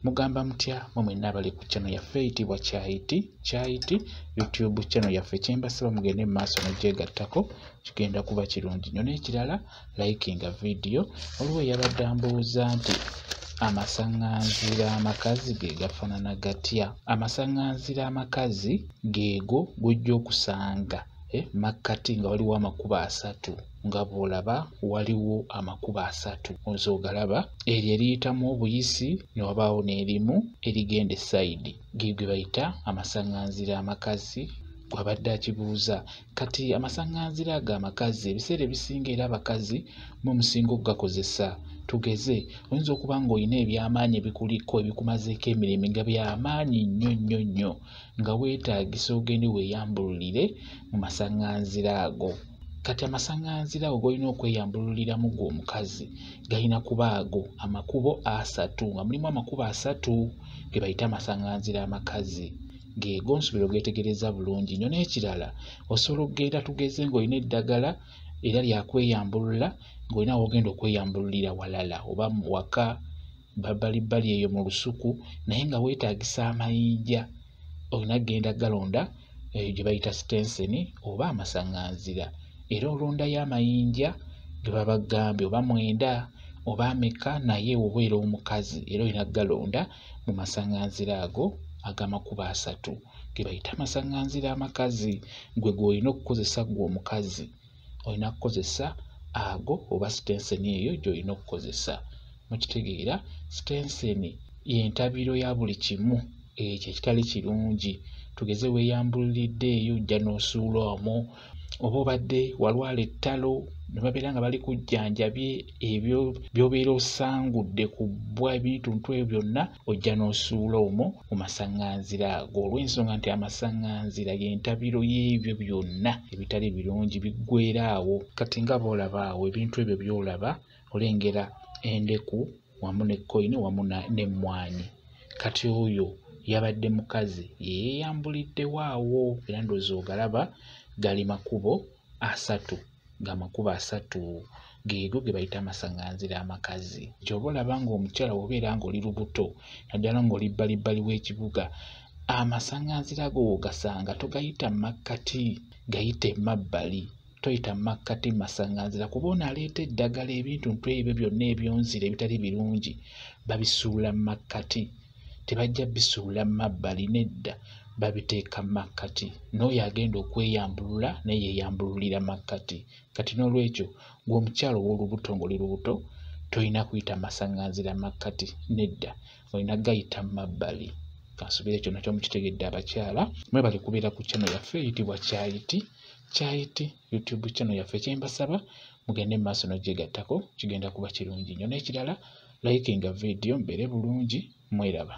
Mugamba mutya mwenna abali ku channel yaffe eyitibwa Kyayiti YouTube channel yaffe kyembasaba mugende mu maaso n'ogyegattako kigenda kuba kirungi nnyo. N'ekirala likinga video waliwo yabadde ambuuza nti amasaŋŋanzira amakazi ge gafaanana gatya. Amasaŋŋanzira amakazi geego gojja okusanga makkati nga waliwo amakubo 3 nga bw'olaba waliwo amakubo 3 ozogalaba eryo eriyitamu obuyisi ne wabaawo n'erimu erigenda essayidi ge bayita amasaŋŋanzira amakazi gw'abadde akibuuza. Kati amasaŋŋanzira ago amakazi ebiseera ebisinga era abakazi mu musinga okugakozesa tugeze oyinza okuba ng'olina ebyamaanyi ebikuliko ebikumazeeko emirimu nga byamaanyi nnyo nga weetaagisa ogende weeyambululire mu masaŋŋanzira ago. Kati amasaŋŋanzira ago g'olina okweyambululiramu gwe omukazi galina kuba ago amakubo 3 nga mulimu amakubo 3 ge bayita amasaŋŋanzira amakazi geego nsuubira ogeetegereza bulungi nnyo. N'ekirala osobola okugenda tugeze ng'olina eddagala era lyakweyambulula ng'olina w'ogenda okweyambululira walala oba mu waka babbalibbali eyo mu lusuku naye nga weetaagisa amayinja olina kgenda galonda gye bayita sitenseni oba amasaŋŋanzira era olondayo amayinja ge baba gambye oba 9 oba ameka naye obeera omukazi era olina galonda mu masaŋŋanzira ago ag'amakubo 3 ge bayita amasaŋŋanzira amakazi gwe gw'olina okukozesa gwe omukazi olina kukozesa ago oba sitenseni eyo gy'olina okukozesa. Mukitegeera sitenseni y'entabiro ya buli kimu ekyo ekitali kirungi tugeze weeyambululidde eyo ojja n'osuula omwo oba obadde walwala ettalo ne babeera nga bali kujjanjabye ebyo by'obeera osangudde ku bbwa ebintuntu ebyo byonna ojja n'osuula omwo mu masaŋŋanzira ago olw'ensonga nti amasaŋŋanzira y'entabiro y'ebyo byonna ebitali birungi biggweera awo. Kati nga bw'olaba awo ebintu ebyo by'olaba olengera endeku wamu ne koyini wamu n'emmwanyi. Kati oyo yabadde mukazi yeeyambuliddewo awo era ndowooza ogalaba gali makubo 3 ng'amakubo 3 geego ge bayita amasaŋŋanzira amakazi. Gy'oba olaba ng'omukyala wobeera ng'oli lubuto naddala ng'oli bbalibbali w'ekibuga amasaŋŋanzira ago w'ogasanga togayita makkati gayita emabbali toyita makkati masaŋŋanzira kuba ono aleeta eddagala ebintuntu ebyo byonna ebyonzire ebitali birungi babisuula makkati tebajja bisuula mabbali nedda babiteeka makkati n'oyo agenda okweyambulula naye yeeyambululira makkati. Kati n'olwekyo gwe omukyala ow'olubuto ng'oli lubuto tolina kuyita masaŋŋanzira makkati nedda olina gayita mabbali. Kansuubira ekyo nakyo mukitegedde abakyala mwebale kubeera ku channel yaffe eyitibwa Kyayiti YouTube channel yaffe kyembasaba mugende mu maaso n'ogyegattako kigenda kuba kirungi nnyo. N'ekirala likinga video mbeere bulungi mweraba.